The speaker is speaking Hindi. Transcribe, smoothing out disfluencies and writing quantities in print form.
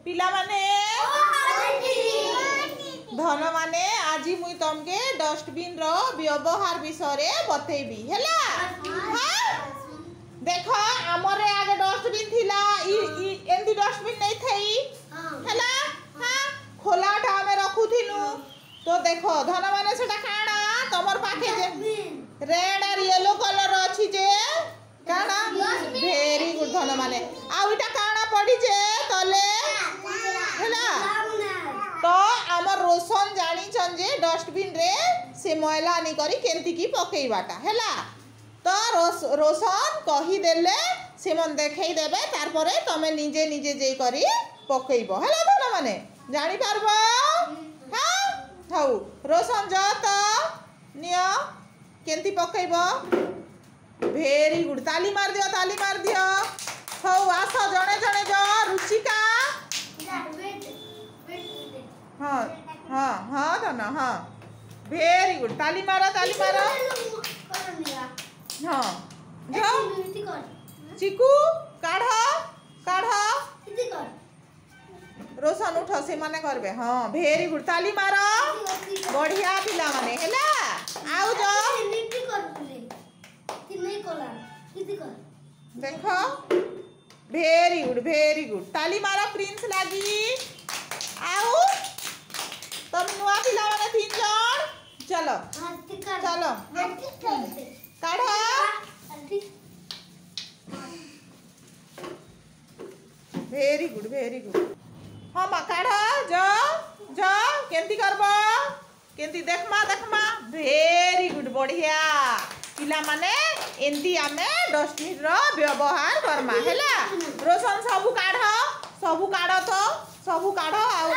पिला माने धन माने आज मुई तुमके डस्टबिन रो व्यवहार विषय रे बतेबी हैला। हां देखो हमरे आगे डस्टबिन थिला एंती डस्टबिन नहीं थई हैला। हां खोलाटा हमें रखु थिनु तो देखो धन माने सेटा काना तमर पाखे जे रेड और येलो कलर अछि जे काना वेरी गुड धन माने आ इटा काना पड़ी जे तले हैला। तो आमर रोशन जानी छन जे डस्टबिन रे से मैला नहीं करी केंती की पकेइबाटा हैला। तो रोशन कही देले से मन देखई देबे तार परे तमे निजे निजे जे करी पकेइबो हैला धन माने जानी पारबो। हां हाउ रोशन जा तो नियो केंती पकेइबो वेरी गुड ताली मार दियो हाउ आस जणे जणे जो रुचिका हाँ हाँ हाँ धन हाँ वेरी गुड ताली मारो हाँ जाओ चिकू काढ़ रोशन उठ से माने करबे हाँ वेरी गुड ताली मारो बढ़िया पिला माने हैला। आउ जो देखो वेरी गुड ताली मारो प्रिंस लागी। आउ तुम नुआ पिला माने 3 जण चलो काढ़ वेरी गुड हाँ मा काढ़ जो केंती करबो केंती देखमा वेरी गुड बढ़िया पिला माने एंती आमे डस्टबिन रो व्यवहार करमा हैला। रोशन सबु काढ़ तो सबु काढ़ आउ